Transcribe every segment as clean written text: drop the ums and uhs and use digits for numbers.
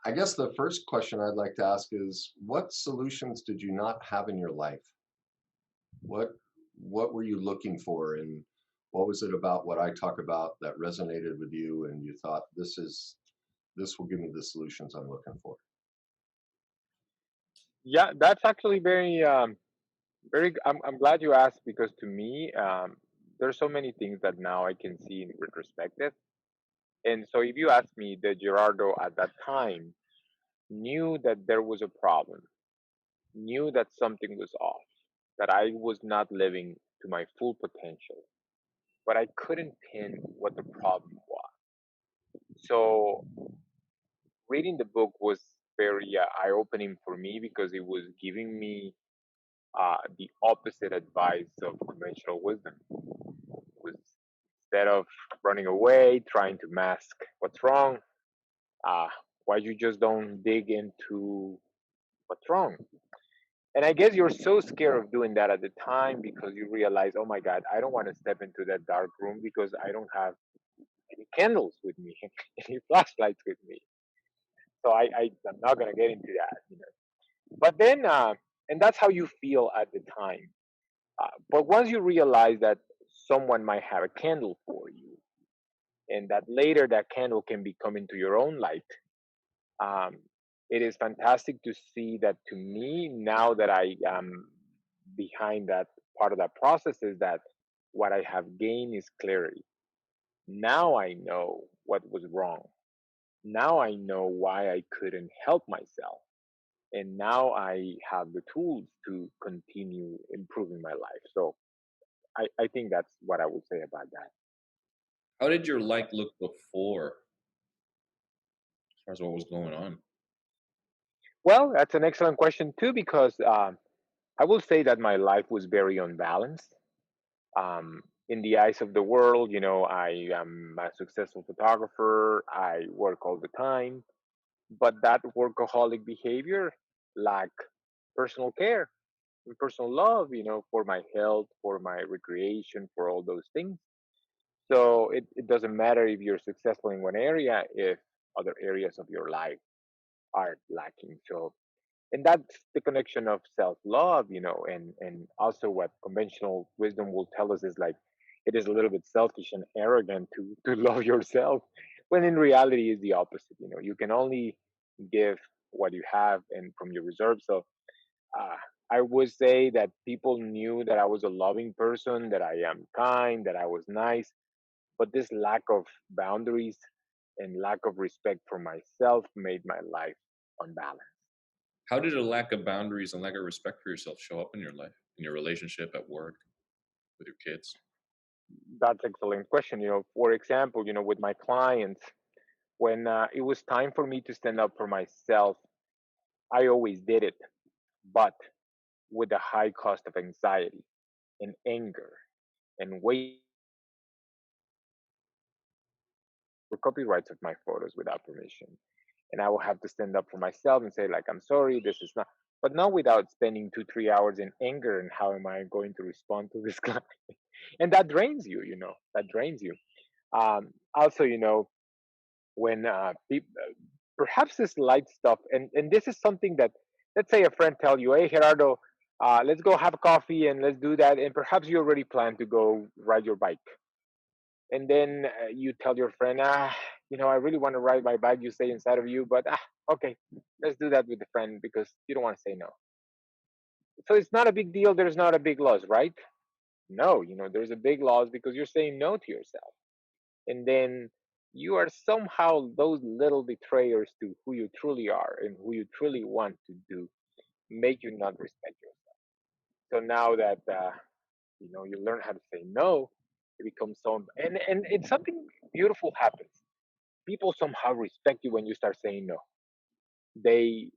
I guess the first question I'd like to ask is, what solutions did you not have in your life? What what were you looking for, and what was it about what I talk about that resonated with you, and you thought this will give me the solutions I'm looking for? Yeah, that's actually very. I'm glad you asked because to me, there's so many things that now I can see in retrospective. And so, if you ask me, that Gerardo at that time knew that there was a problem, knew that something was off, that I was not living to my full potential, but I couldn't pin what the problem was. So, reading the book was very eye-opening for me because it was giving me the opposite advice of conventional wisdom. Was instead of running away, trying to mask what's wrong, uh, why you just don't dig into what's wrong? And I guess you're so scared of doing that at the time because you realize, oh my God, I don't want to step into that dark room because I don't have any candles with me, any flashlights with me. So I'm not gonna get into that. But then, and that's how you feel at the time. But once you realize that someone might have a candle for you, and that later that candle can become into your own light, um, it is fantastic to see that. To me, now that I am behind that part of that process, is that what I have gained is clarity. Now I know what was wrong. Now I know why I couldn't help myself. And now I have the tools to continue improving my life. So I think that's what I would say about that. How did your life look before, as far as what was going on? Well, that's an excellent question too, because I will say that my life was very unbalanced. In the eyes of the world, I am a successful photographer. I work all the time, but that workaholic behavior lack personal care and personal love, for my health, for my recreation, for all those things. So it doesn't matter if you're successful in one area if other areas of your life are lacking. So, and that's the connection of self-love, and also what conventional wisdom will tell us is like it is a little bit selfish and arrogant to love yourself, when in reality is the opposite. You can only give what you have and from your reserves. So uh, I would say that people knew that I was a loving person, that I am kind, that I was nice, but this lack of boundaries and lack of respect for myself made my life unbalanced. How did a lack of boundaries and lack of respect for yourself show up in your life, in your relationship, at work, with your kids? That's excellent question. For example, with my clients, when it was time for me to stand up for myself, I always did it, but with the high cost of anxiety and anger and wait for copyrights of my photos without permission. And I will have to stand up for myself and say, like, I'm sorry, this is not, but not without spending 2, 3 hours in anger and how am I going to respond to this client? And that drains you, that drains you. Also, when perhaps this light stuff, and this is something that, let's say a friend tell you, hey Gerardo, let's go have a coffee and let's do that, and perhaps you already plan to go ride your bike, and then you tell your friend, I really want to ride my bike, you say inside of you, but okay, let's do that with the friend because you don't want to say no. So it's not a big deal, there's not a big loss, right? No, there's a big loss because you're saying no to yourself, and then you are somehow those little betrayers to who you truly are and who you truly want to do, make you not respect yourself. So now that you learn how to say no, it becomes so, and it's something beautiful happens. People somehow respect you when you start saying no. They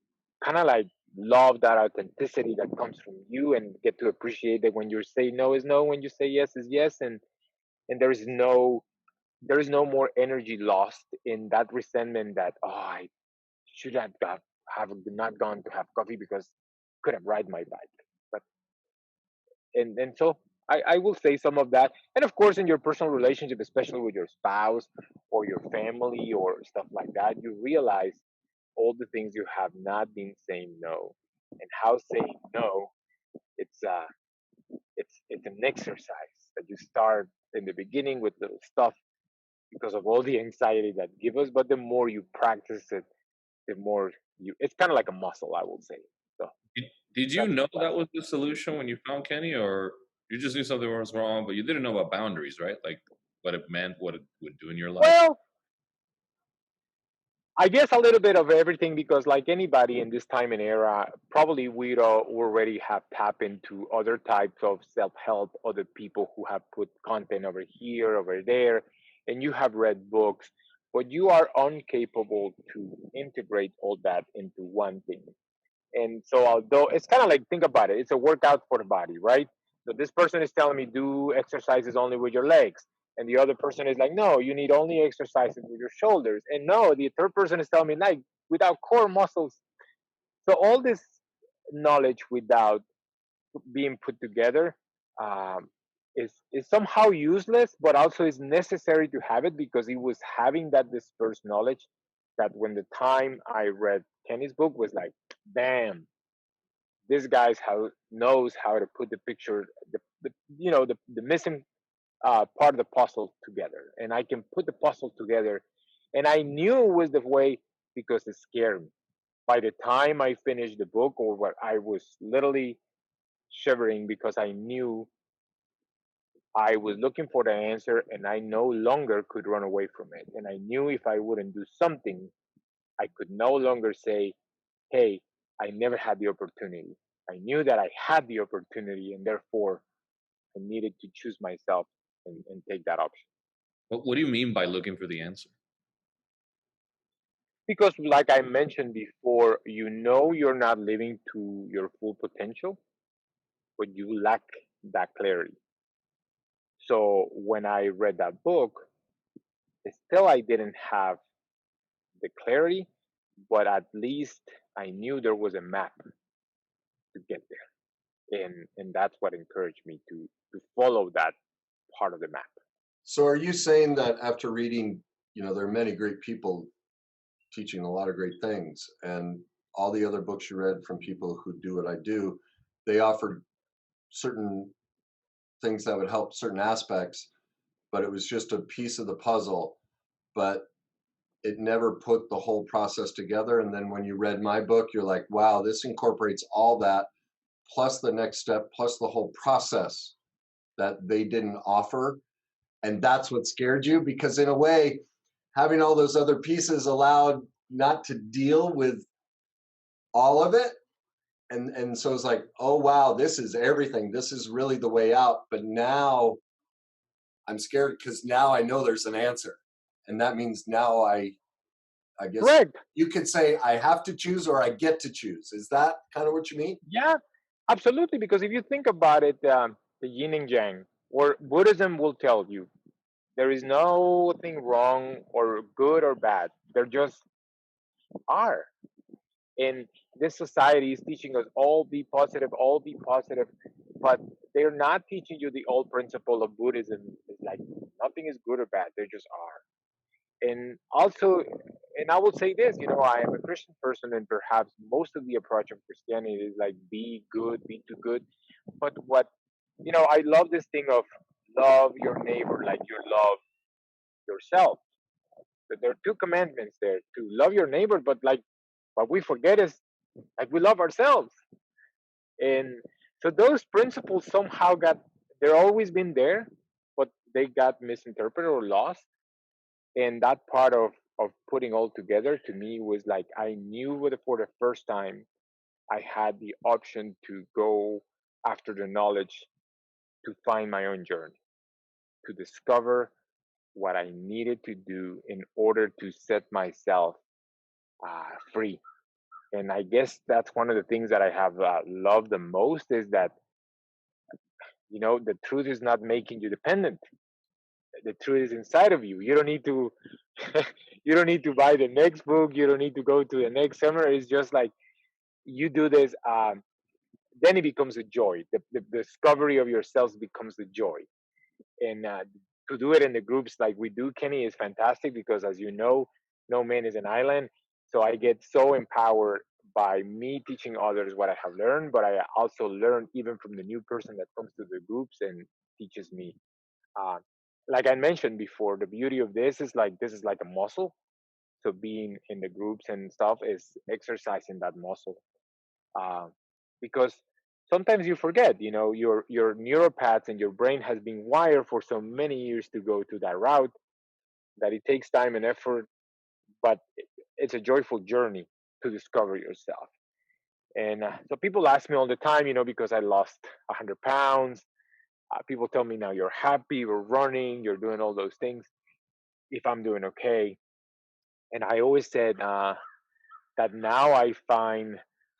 kind of like love that authenticity that comes from you and get to appreciate that when you say no is no, when you say yes is yes, and there is no more energy lost in that resentment that, oh, I should have not gone to have coffee because I could have ride my bike. But and so I will say some of that. And of course in your personal relationship, especially with your spouse or your family or stuff like that, you realize all the things you have not been saying no, and how saying no, it's it's an exercise that you start in the beginning with little stuff because of all the anxiety that give us, but the more you practice it, the more you, it's kind of like a muscle, I will say. So Did you that's know what I that say. was the solution when you found Kenny, or you just knew something was wrong, but you didn't know about boundaries, right? Like what it meant, what it would do in your life. Well, I guess a little bit of everything because, like anybody in this time and era, probably we already have tapped into other types of self help, other people who have put content over here, over there, and you have read books, but you are incapable to integrate all that into one thing. And so, although it's kind of like, think about it, it's a workout for the body, right? So this person is telling me do exercises only with your legs, and the other person is like, no, you need only exercises with your shoulders, and no, the third person is telling me like without core muscles. So all this knowledge without being put together um, is somehow useless, but also is necessary to have it because it was having that dispersed knowledge that when the time I read Kenny's book was like, bam, this guy's how knows how to put the picture, the the missing part of the puzzle together, and I can put the puzzle together, and I knew it was the way because it scared me. By the time I finished the book, or what, I was literally shivering because I knew I was looking for the answer, and I no longer could run away from it, and I knew if I wouldn't do something, I could no longer say, hey, I never had the opportunity. I knew that I had the opportunity, and therefore I needed to choose myself and take that option. What do you mean by looking for the answer? Because, like I mentioned before, you know you're not living to your full potential, but you lack that clarity. So when I read that book, still I didn't have the clarity, but at least I knew there was a map to get there, and that's what encouraged me to follow that part of the map. So are you saying that after reading, there are many great people teaching a lot of great things, and all the other books you read from people who do what I do, they offered certain things that would help certain aspects, but it was just a piece of the puzzle, but it never put the whole process together. And then when you read my book, you're like, wow, this incorporates all that, plus the next step, plus the whole process that they didn't offer. And that's what scared you, because in a way, having all those other pieces allowed not to deal with all of it. And so it's like, oh wow, this is everything, this is really the way out. But now I'm scared because now I know there's an answer, and that means now I guess Correct. you could say I have to choose or I get to choose. Is that kind of what you mean? Yeah, absolutely. Because if you think about it, the yin and yang, or Buddhism will tell you there is nothing wrong or good or bad. There just are. And this society is teaching us all be positive, but they're not teaching you the old principle of Buddhism. It's like nothing is good or bad. They just are. And also, and I will say this, I am a Christian person, and perhaps most of the approach of Christianity is like be good, be too good. But what, I love this thing of love your neighbor like you love yourself. That there are two commandments there: to love your neighbor, but like what we forget is like we love ourselves. And so those principles somehow they're always been there, but they got misinterpreted or lost. And that part of putting all together to me was like I knew for the first time I had the option to go after the knowledge to find my own journey, to discover what I needed to do in order to set myself free. And I guess that's one of the things that I have loved the most is that the truth is not making you dependent. The truth is inside of you. You don't need to you don't need to buy the next book. You don't need to go to the next seminar. It's just like you do this. Then it becomes a joy. The discovery of yourself becomes the joy. And to do it in the groups like we do, Kenny, is fantastic because, as you know, no man is an island. So I get so empowered by me teaching others what I have learned, but I also learn even from the new person that comes to the groups and teaches me. Uh, like I mentioned before, the beauty of this is like a muscle. So being in the groups and stuff is exercising that muscle, uh, because sometimes you forget. You know, your neuropaths and your brain has been wired for so many years to go to that route that it takes time and effort, but it's a joyful journey to discover yourself. And so people ask me all the time, you know, because I lost 100 pounds. People tell me now you're happy, you're running, you're doing all those things. If I'm doing okay, and I always said that now I find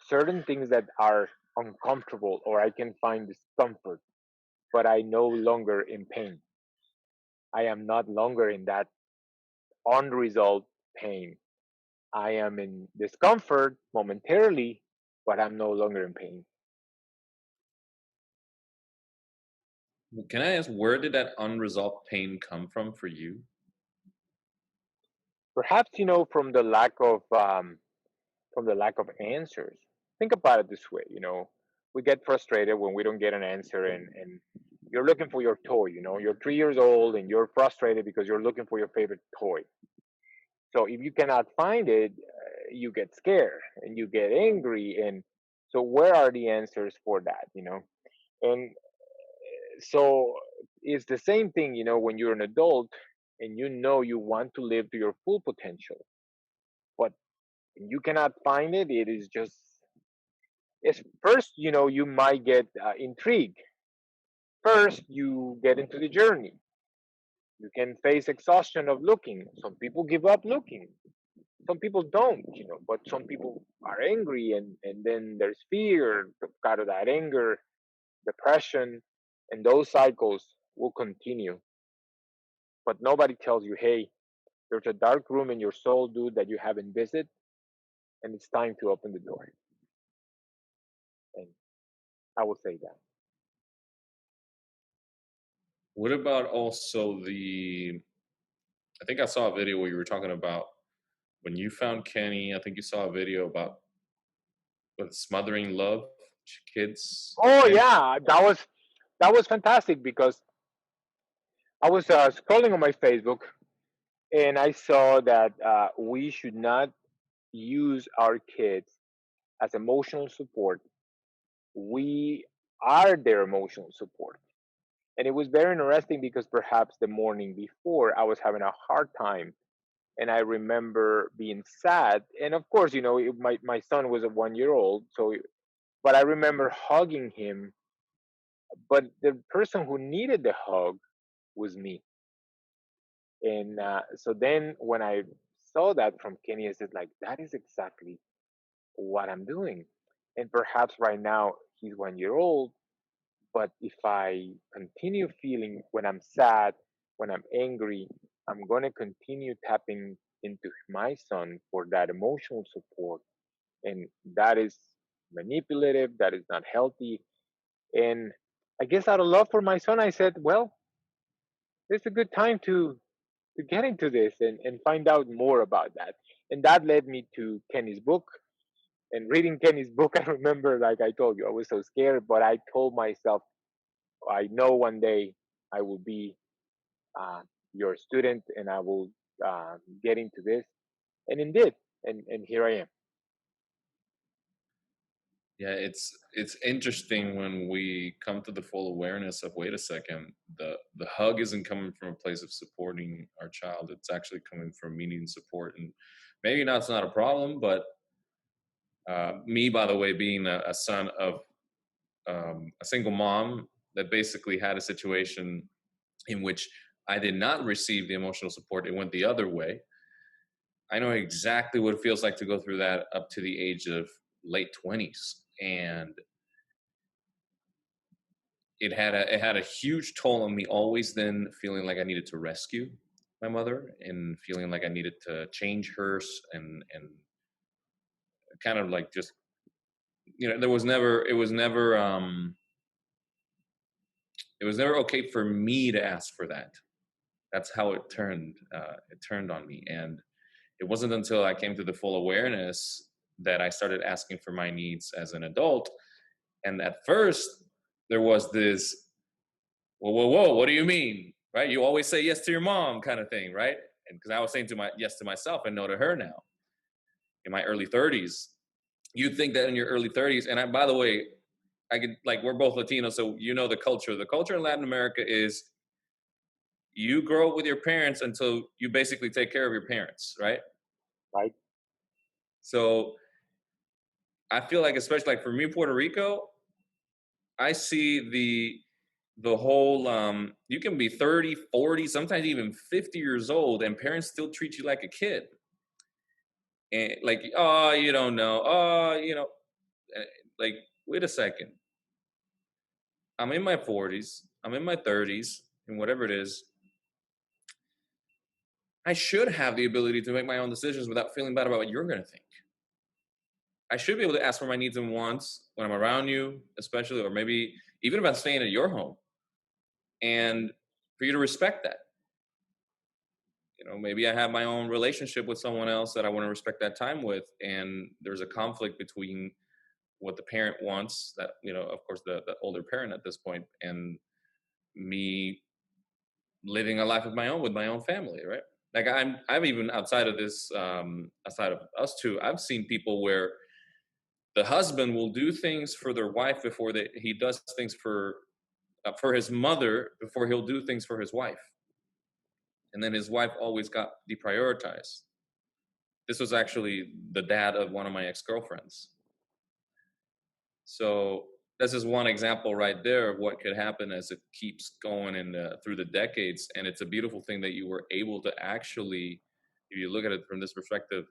certain things that are uncomfortable, or I can find discomfort, but I no longer in pain. I am not longer in that unresolved pain. I am in discomfort momentarily, but I'm no longer in pain. Can I ask, where did that unresolved pain come from for you? Perhaps, you know, from the lack of answers. Think about it this way, you know, we get frustrated when we don't get an answer, and you're looking for your toy. You know, you're 3 years old and you're frustrated because you're looking for your favorite toy. So if you cannot find it, you get scared and you get angry. And so where are the answers for that, you know? And so it's the same thing, you know, when you're an adult and you know you want to live to your full potential, but you cannot find it. It is just, it's first, you know, you might get intrigued. First, you get into the journey. You can face exhaustion of looking. Some people give up looking. Some people don't, you know, but some people are angry, and then there's fear out of that anger, depression, and those cycles will continue. But nobody tells you, hey, there's a dark room in your soul, dude, that you haven't visited, and it's time to open the door. And I will say that. What about also the? I think I saw a video where you were talking about when you found Kenny. I think you saw a video about smothering love kids. Oh yeah, that was fantastic because I was scrolling on my Facebook and I saw that we should not use our kids as emotional support. We are their emotional support. And it was very interesting because perhaps the morning before I was having a hard time, and I remember being sad. And of course, you know, my son was a 1 year old. So, but I remember hugging him. But the person who needed the hug was me. And so then when I saw that from Kenny, I said, like, that is exactly what I'm doing. And perhaps right now he's 1 year old, but if I continue feeling when I'm sad, when I'm angry, I'm going to continue tapping into my son for that emotional support. And that is manipulative, that is not healthy. And I guess out of love for my son, I said, well, it's a good time to get into this and find out more about that. And that led me to Kenny's book. And reading Kenny's book, I remember, like I told you, I was so scared, but I told myself, I know one day I will be uh, your student and I will get into this. And indeed, and here I am. Yeah, it's interesting when we come to the full awareness of, wait a second, the hug isn't coming from a place of supporting our child. It's actually coming from needing support, and maybe that's not a problem. But me, by the way, being a son of a single mom that basically had a situation in which I did not receive the emotional support, it went the other way. I know exactly what it feels like to go through that up to the age of late 20s, and it had a huge toll on me, always then feeling like I needed to rescue my mother and feeling like I needed to change hers, and kind of like just, there was never it was never okay for me to ask for that. That's how it turned on me. And It wasn't until I came to the full awareness that I started asking for my needs as an adult. And at first, there was this, whoa, whoa, whoa, what do you mean? Right? You always say yes to your mom kind of thing, right? And because I was saying yes to myself and no to her now in my early 30s. You'd think that in your early 30s, and by the way, I could, like, we're both Latinos, so you know the culture. The culture in Latin America is you grow up with your parents until you basically take care of your parents, right? Right. So I feel like, especially like for me, Puerto Rico, I see the whole you can be 30, 40, sometimes even 50 years old, and parents still treat you like a kid. And like, oh, you don't know. Oh, like, wait a second. I'm in my 40s, I'm in my 30s, and whatever it is, I should have the ability to make my own decisions without feeling bad about what you're going to think. I should be able to ask for my needs and wants when I'm around you, especially, or maybe even if I'm staying at your home, and for you to respect that. Maybe I have my own relationship with someone else that I want to respect that time with, and there's a conflict between what the parent wants, that, of course, the older parent at this point, and me living a life of my own with my own family, right? Like, I'm even outside of this, outside of us two, I've seen people where the husband will do things for their wife before he does things for his mother before he'll do things for his wife, and then his wife always got deprioritized. This was actually the dad of one of my ex-girlfriends. So this is one example right there of what could happen as it keeps going through the decades. And it's a beautiful thing that you were able to actually, if you look at it from this perspective,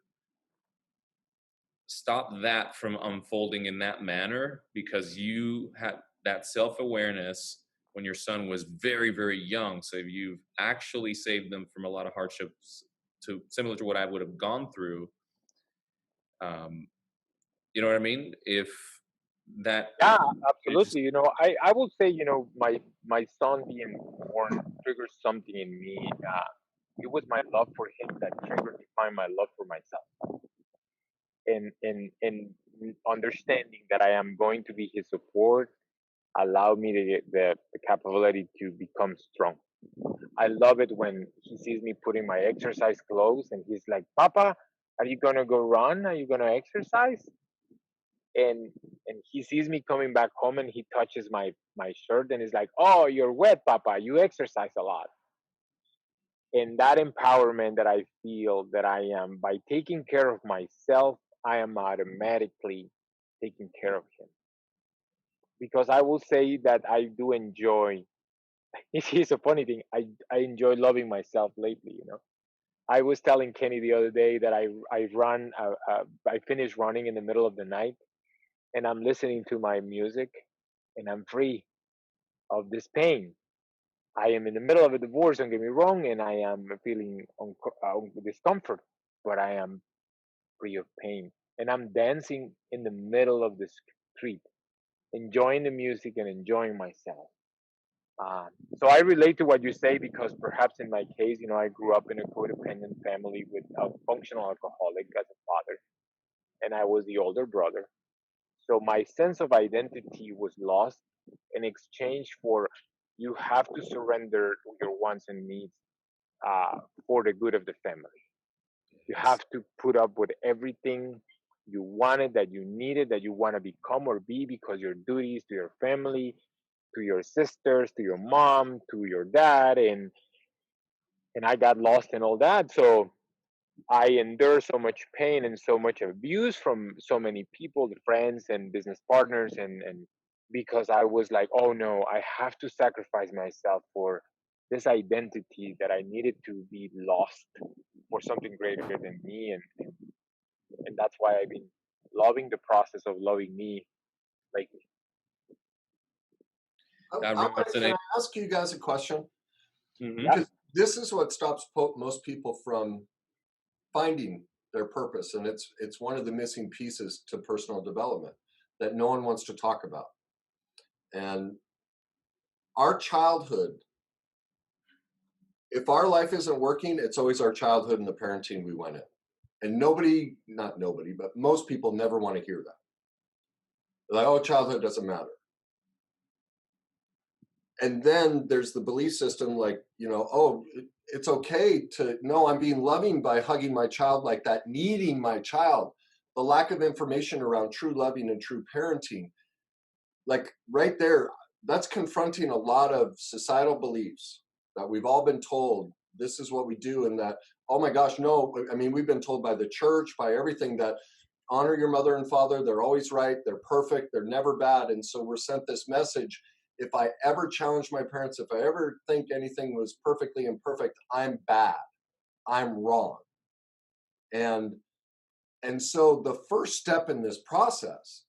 stop that from unfolding in that manner, because you had that self-awareness when your son was very, very young. So you've actually saved them from a lot of hardships, similar to what I would have gone through. You know what I mean? If that, Yeah, it just, absolutely. I would say, my son being born triggered something in me. It was my love for him that triggered defined my love for myself, and understanding that I am going to be his support allowed me to get the capability to become strong. I love it when he sees me putting my exercise clothes and he's like, "Papa, are you gonna go run? Are you gonna exercise?" And he sees me coming back home and he touches my shirt and is like, "Oh, you're wet, Papa. You exercise a lot." And that empowerment that I feel that I am by taking care of myself, I am automatically taking care of him. Because I will say that I do enjoy. It's a funny thing. I enjoy loving myself lately. I was telling Kenny the other day that I finished running in the middle of the night, and I'm listening to my music, and I'm free of this pain. I am in the middle of a divorce, don't get me wrong, and I am feeling discomfort, but I am free of pain. And I'm dancing in the middle of the street, enjoying the music and enjoying myself. Um, so I relate to what you say because perhaps in my case, I grew up in a codependent family with a functional alcoholic as a father, and I was the older brother. So my sense of identity was lost in exchange for you have to surrender your wants and needs uh, for the good of the family. You have yes. to put up with everything you wanted, that you needed, that you want to become or be because your duties to your family, to your sisters, to your mom, to your dad, and I got lost in all that. So I endure so much pain and so much abuse from so many people, the friends and business partners, and because I was like, oh no, I have to sacrifice myself for this identity that I needed to be lost for something greater than me, and that's why I've been loving the process of loving me lately. that Can resonates. I ask you guys a question? Yeah, Hmm. Because this is what stops most people from finding their purpose, and it's one of the missing pieces to personal development that no one wants to talk about. And our childhood, if our life isn't working, it's always our childhood and the parenting we went in. And nobody, not nobody, but most people never want to hear that. They're like, oh, childhood doesn't matter. And then there's the belief system like, oh, it's okay to, no, I'm being loving by hugging my child like that, needing my child. The lack of information around true loving and true parenting, like right there, that's confronting a lot of societal beliefs that we've all been told this is what we do. And that, oh my gosh, no, I mean, we've been told by the church, by everything, that honor your mother and father. They're always right. They're perfect. They're never bad. And so we're sent this message. If I ever challenge my parents, if I ever think anything was perfectly imperfect, I'm bad. I'm wrong. And so the first step in this process,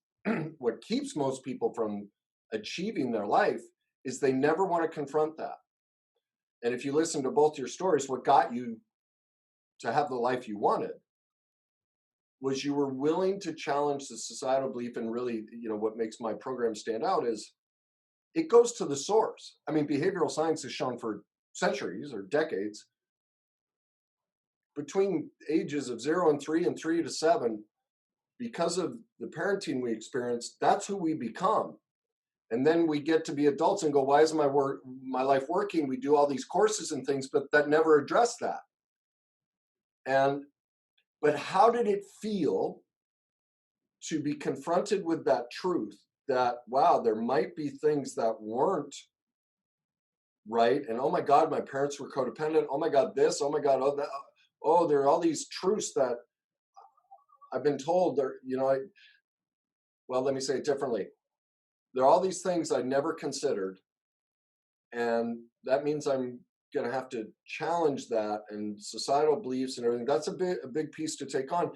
what keeps most people from achieving their life, is they never want to confront that. And if you listen to both your stories, what got you to have the life you wanted was you were willing to challenge the societal belief. And really, what makes my program stand out is it goes to the source. I mean, behavioral science has shown for centuries or decades, between ages of 0 and 3 and 3 to 7, because of the parenting we experience, that's who we become. And then we get to be adults and go, why is my life working? We do all these courses and things, but that never address that. But how did it feel to be confronted with that truth that, wow, there might be things that weren't right? And oh my God, my parents were codependent. Oh my God, this, oh my God, oh, that, oh, there are all these truths that I've been told there, well, let me say it differently. There are all these things I never considered. And that means I'm going to have to challenge that and societal beliefs and everything. That's a big piece to take on.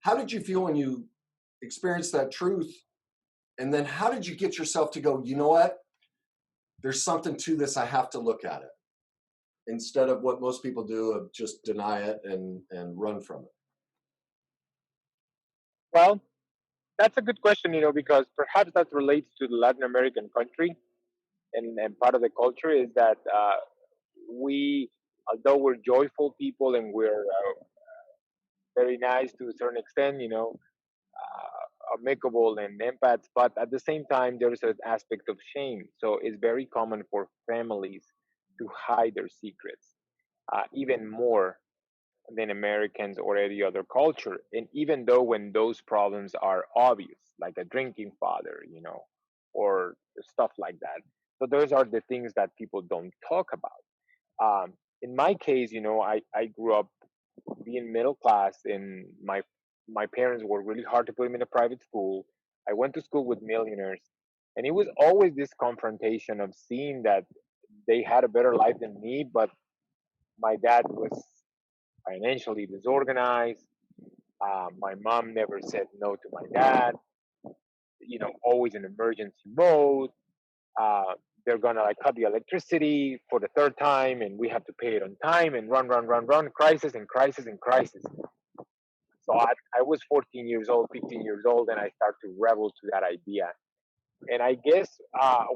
How did you feel when you experienced that truth? And then how did you get yourself to go, you know what? There's something to this. I have to look at it, instead of what most people do of just deny it and run from it. Well, that's a good question, because perhaps that relates to the Latin American country, and part of the culture is that we, although we're joyful people and we're very nice to a certain extent, amicable and empaths, but at the same time, there's an aspect of shame. So it's very common for families to hide their secrets, even more than Americans or any other culture. And even though when those problems are obvious, like a drinking father, or stuff like that. So those are the things that people don't talk about. In my case, I grew up being middle class, and my parents were really hard to put me in a private school. I went to school with millionaires, and it was always this confrontation of seeing that they had a better life than me, but my dad was financially disorganized. My mom never said no to my dad. Always in emergency mode. Uh, they're gonna like cut the electricity for the third time, and we have to pay it on time. And run, run, run, run. Crisis and crisis and crisis. So I was 14 years old, 15 years old, and I start to rebel to that idea. And I guess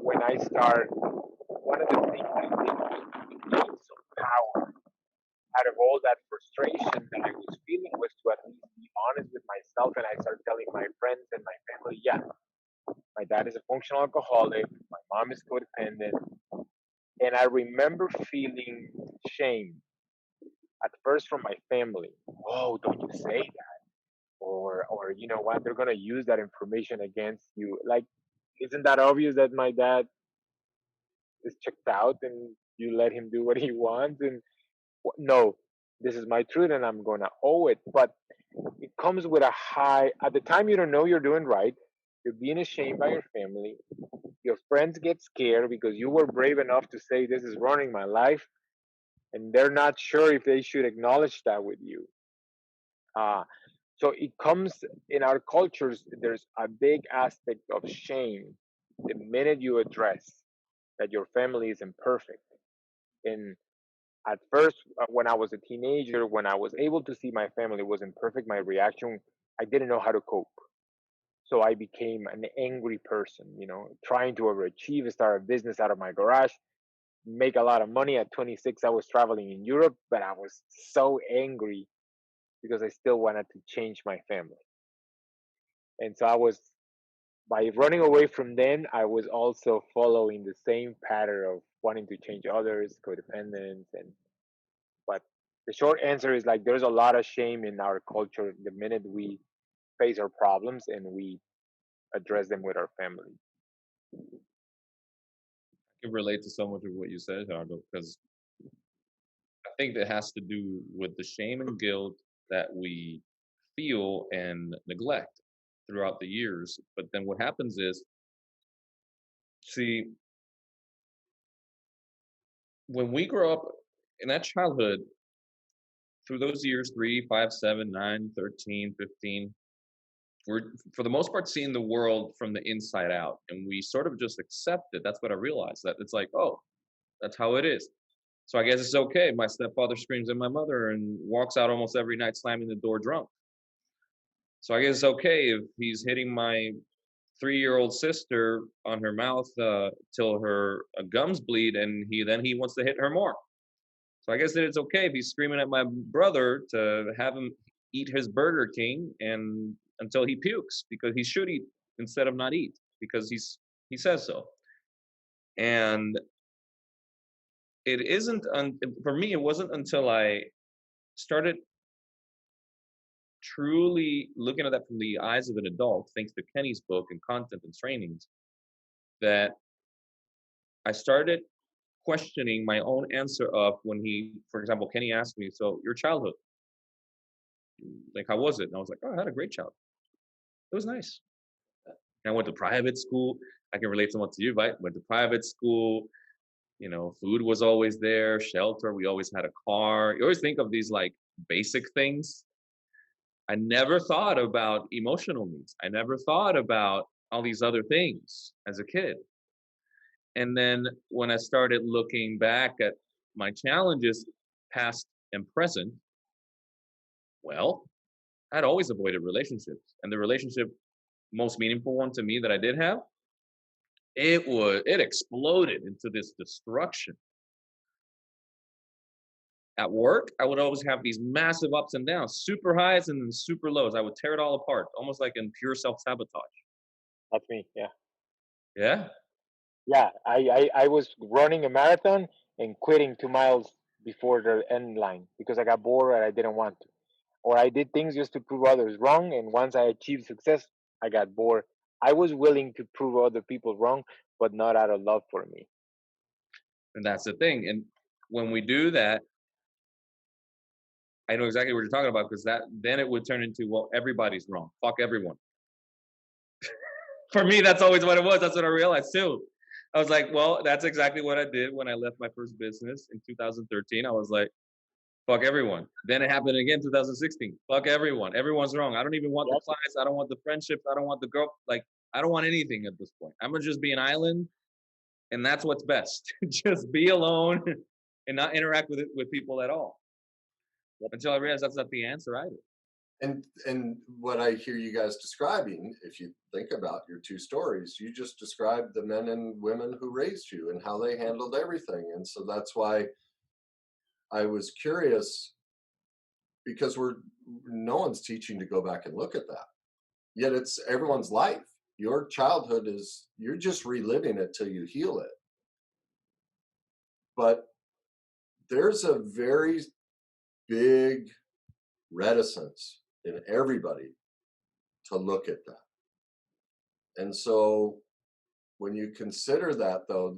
when I start, one of the things I did was to gain some power out of all that frustration that I was feeling, was to at least be honest with myself. And I started telling my friends and my family, yeah, my dad is a functional alcoholic, my mom is codependent. And I remember feeling shame at first from my family. Oh, don't you say that. Or you know what, they're gonna use that information against you. Like, isn't that obvious that my dad is checked out and you let him do what he wants? And no, this is my truth and I'm gonna owe it. But it comes with a high, at the time you don't know you're doing right, you're being ashamed by your family, your friends get scared because you were brave enough to say this is running my life, and they're not sure if they should acknowledge that with you. uh, so it comes in our cultures, there's a big aspect of shame the minute you address that your family is imperfect. And at first, when I was a teenager, when I was able to see my family was imperfect, my reaction, I didn't know how to cope. So I became an angry person, trying to overachieve, start a business out of my garage, make a lot of money. At 26, I was traveling in Europe, but I was so angry because I still wanted to change my family. And so I was, by running away from them, I was also following the same pattern of wanting to change others, codependence, and but the short answer is like there's a lot of shame in our culture the minute we face our problems and we address them with our family. I can relate to so much of what you said, Gerardo, because I think that has to do with the shame and guilt that we feel and neglect throughout the years. But then what happens is, see, when we grow up in that childhood, through those years, 3, 5, 7, 9, 13, 15, we're for the most part seeing the world from the inside out. And we sort of just accept it. That's what I realized. That it's like, oh, that's how it is. So I guess it's okay. My stepfather screams at my mother and walks out almost every night slamming the door drunk. So I guess it's okay if he's hitting my 3-year-old sister on her mouth till her gums bleed, and he wants to hit her more. So I guess that it's okay if he's screaming at my brother to have him eat his Burger King and until he pukes, because he should eat instead of not eat, because he says so. And it isn't for me. It wasn't until I started truly looking at that from the eyes of an adult, thanks to Kenny's book and content and trainings, that I started questioning my own answer of when he, for example, Kenny asked me, so your childhood, like, how was it? And I was like, oh, I had a great childhood. It was nice. And I went to private school. I can relate somewhat to you, right? Went to private school. You know, food was always there, shelter. We always had a car. You always think of these like basic things. I never thought about emotional needs. I never thought about all these other things as a kid. And then when I started looking back at my challenges, past and present, well, I'd always avoided relationships. And the relationship, most meaningful one to me that I did have, it exploded into this destruction. At work, I would always have these massive ups and downs, super highs and then super lows. I would tear it all apart, almost like in pure self-sabotage. That's me. Yeah. Yeah. Yeah. I was running a marathon and quitting 2 miles before the end line because I got bored and I didn't want to. Or I did things just to prove others wrong. And once I achieved success, I got bored. I was willing to prove other people wrong, but not out of love for me. And that's the thing. And when we do that, I know exactly what you're talking about, because that then it would turn into, well, everybody's wrong. Fuck everyone. For me, that's always what it was. That's what I realized too. I was like, well, that's exactly what I did when I left my first business in 2013. I was like, fuck everyone. Then it happened again 2016. Fuck everyone. Everyone's wrong. I don't even want the clients. I don't want the friendships. I don't want the girl. Like, I don't want anything at this point. I'm going to just be an island, and that's what's best. Just be alone and not interact with people at all. Until I realized that's not the answer either. And what I hear you guys describing, if you think about your two stories, you just described the men and women who raised you and how they handled everything. And so that's why I was curious, because no one's teaching to go back and look at that. Yet it's everyone's life. Your childhood you're just reliving it till you heal it. But there's a very big reticence in everybody to look at that. And so when you consider that, though,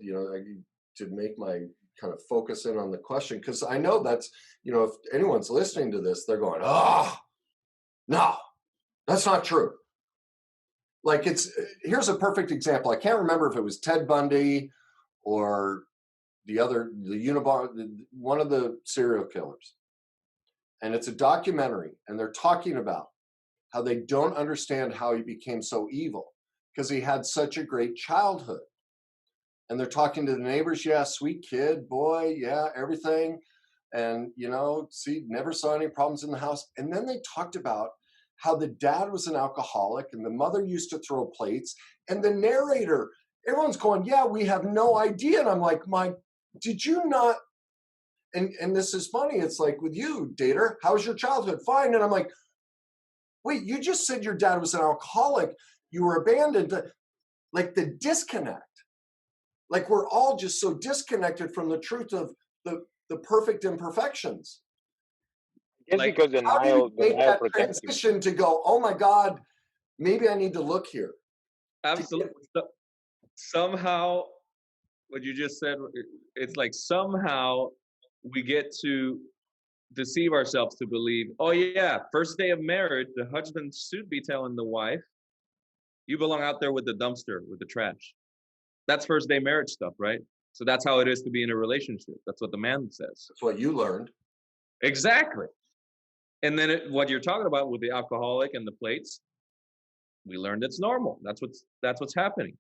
to make my kind of focus in on the question, because I know that's, if anyone's listening to this, they're going, oh, no, that's not true. Like, here's a perfect example. I can't remember if it was Ted Bundy or one of the serial killers. And it's a documentary, and they're talking about how they don't understand how he became so evil because he had such a great childhood. And they're talking to the neighbors, yeah, sweet kid, boy, yeah, everything. And, see, never saw any problems in the house. And then they talked about how the dad was an alcoholic and the mother used to throw plates. And the narrator, everyone's going, yeah, we have no idea. And I'm like, did you not? and this is funny. It's like with you, Dater, how was your childhood? Fine. And I'm like, wait, you just said your dad was an alcoholic. You were abandoned. Like the disconnect. Like we're all just so disconnected from the truth of the perfect imperfections. I guess Like, because How do you make denial that protects you. transition to go, oh my God, maybe I need to look here? absolutely. Somehow, what you just said, it's like somehow we get to deceive ourselves to believe, oh yeah, first day of marriage, the husband should be telling the wife, you belong out there with the dumpster, with the trash. That's first day marriage stuff, right? So that's how it is to be in a relationship. That's what the man says. That's what you learned. Exactly. And then what you're talking about with the alcoholic and the plates, we learned it's normal. That's what's happening.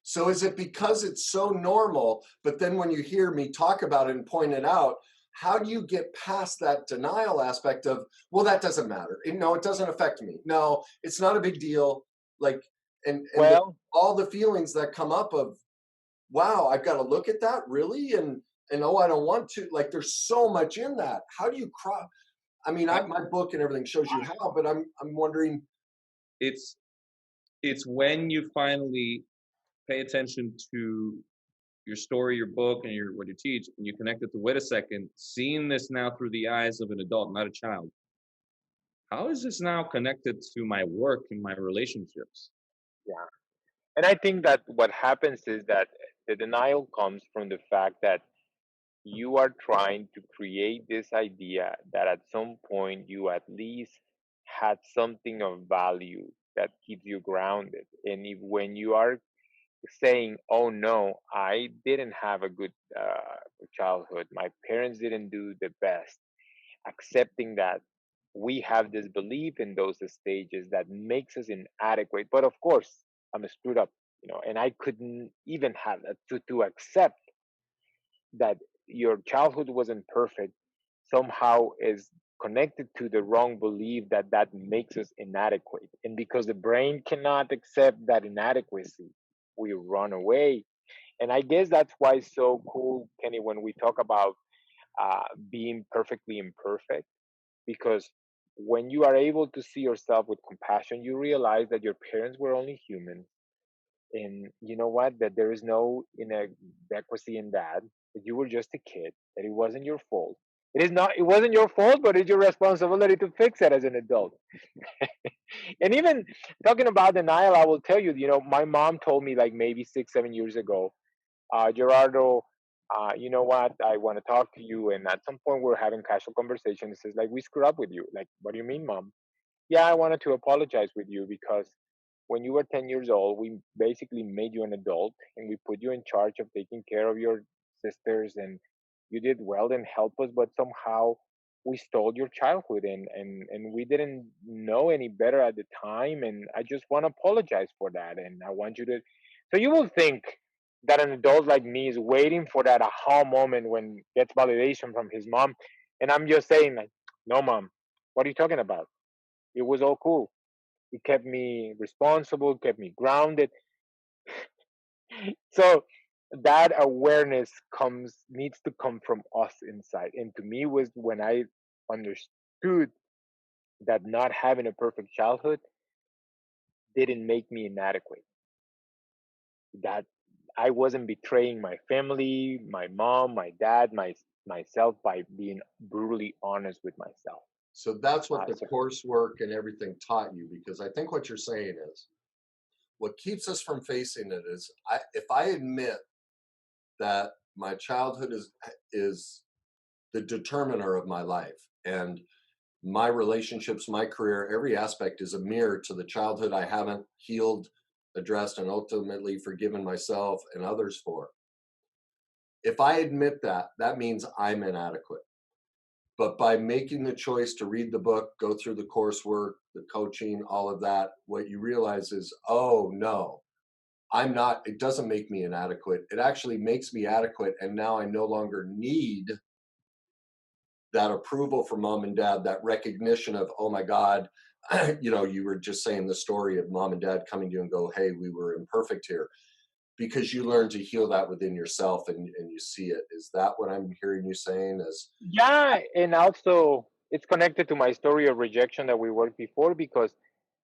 So is it because it's so normal, but then when you hear me talk about it and point it out, how do you get past that denial aspect of, well, that doesn't matter. No, it doesn't affect me. No, it's not a big deal. Like, and Well, all the feelings that come up of, wow, I've got to look at that really, and oh, I don't want to. Like, there's so much in that. How do you cross? I mean, I, my book and everything shows you how, but I'm wondering. it's it's when you finally pay attention to your story, your book, and your what you teach, and you connect it to, wait a second, seeing this now through the eyes of an adult, not a child. How is this now connected to my work and my relationships? yeah. And I think that what happens is that the denial comes from the fact that you are trying to create this idea that at some point you at least had something of value that keeps you grounded. And if when you are saying, "Oh no, I didn't have a good childhood. My parents didn't do the best," accepting that we have this belief in those stages that makes us inadequate. But of course, I'm screwed up, and I couldn't even have that to accept that your childhood wasn't perfect somehow is connected to the wrong belief that that makes us inadequate. And because the brain cannot accept that inadequacy, we run away. And I guess that's why it's so cool, Kenny, when we talk about being perfectly imperfect, because when you are able to see yourself with compassion, you realize that your parents were only human. And you know what? That there is no inadequacy in that. That you were just a kid. That it wasn't your fault. It is not. It wasn't your fault, but it's your responsibility to fix it as an adult. And even talking about denial, I will tell you. My mom told me like maybe 6, 7 years ago, Gerardo. You know what? I want to talk to you. And at some point, we're having casual conversation. It says like, we screwed up with you. Like, what do you mean, mom? Yeah, I wanted to apologize with you because when you were 10 years old, we basically made you an adult and we put you in charge of taking care of your sisters, and you did well and helped us, but somehow we stole your childhood, and we didn't know any better at the time. And I just want to apologize for that. And I want you to, so you will think that an adult like me is waiting for that aha moment when gets validation from his mom. And I'm just saying, like, no, mom, what are you talking about? It was all cool. It kept me responsible, kept me grounded. So that awareness needs to come from us inside. And to me was when I understood that not having a perfect childhood didn't make me inadequate. That I wasn't betraying my family, my mom, my dad, myself by being brutally honest with myself. So that's what the So coursework and everything taught you, because I think what you're saying is what keeps us from facing it is if I admit that my childhood is the determiner of my life, and my relationships, my career, every aspect is a mirror to the childhood I haven't healed, addressed, and ultimately forgiven myself and others for. If I admit that, that means I'm inadequate. But by making the choice to read the book, go through the coursework, the coaching, all of that, what you realize is, oh no, I'm not, it doesn't make me inadequate. It actually makes me adequate. And now I no longer need that approval from mom and dad, that recognition of, oh my God, you were just saying the story of mom and dad coming to you and go, hey, we were imperfect here. because you learn to heal that within yourself and you see it. Is that what I'm hearing you saying? As Yeah, and also it's connected to my story of rejection that we worked before, because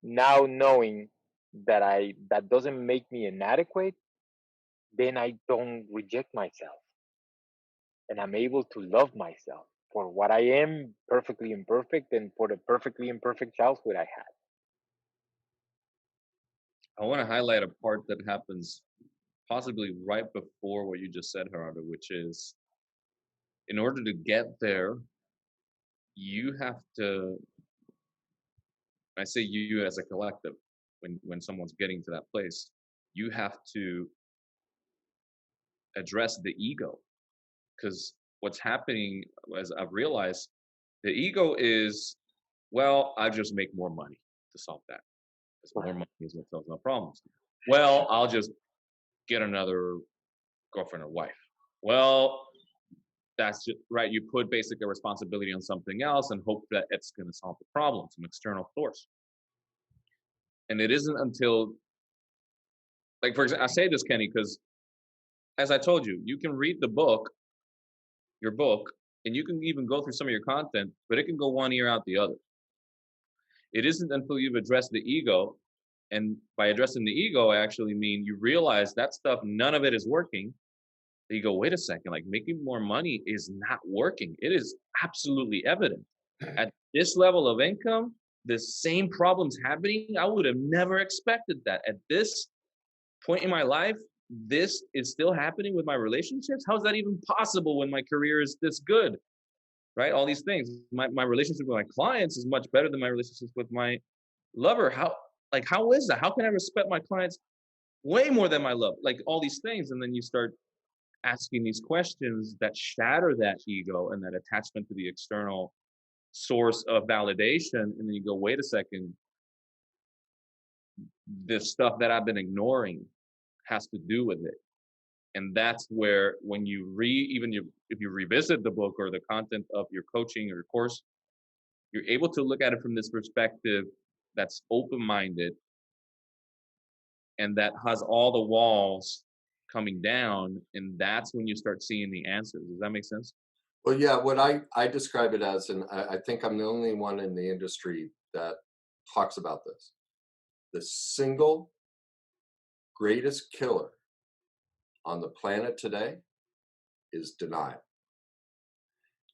now knowing that doesn't make me inadequate, then I don't reject myself, and I'm able to love myself for what I am, perfectly imperfect, and for the perfectly imperfect childhood I had. I want to highlight a part that happens possibly right before what you just said, Gerardo, which is in order to get there, you have to, I say you as a collective, when someone's getting to that place, you have to address the ego. Because what's happening, as I've realized, the ego is, well, I just make more money to solve that. Because more money is what solves no problems. Well, I'll just get another girlfriend or wife. Well, that's just right. You put basically a responsibility on something else and hope that it's going to solve the problem, some external force. And it isn't until, like, for example, I say this, Kenny, because as I told you, you can read the book, your book, and you can even go through some of your content, but it can go one ear out the other. It isn't until you've addressed the ego, and by addressing the ego, I actually mean you realize that stuff, none of it is working. You go, wait a second, like making more money is not working. It is absolutely evident. At this level of income, the same problems happening, I would have never expected that. At this point in my life, this is still happening with my relationships. How is that even possible when my career is this good? Right? All these things. My relationship with my clients is much better than my relationships with my lover. How is that? How can I respect my clients way more than my love? Like all these things. And then you start asking these questions that shatter that ego and that attachment to the external source of validation. And then you go, wait a second, this stuff that I've been ignoring has to do with it. And that's where, when you if you revisit the book or the content of your coaching or your course, you're able to look at it from this perspective that's open-minded and that has all the walls coming down. And that's when you start seeing the answers. Does that make sense? well, yeah, what I describe it as, and I think I'm the only one in the industry that talks about this. The single greatest killer on the planet today is denial.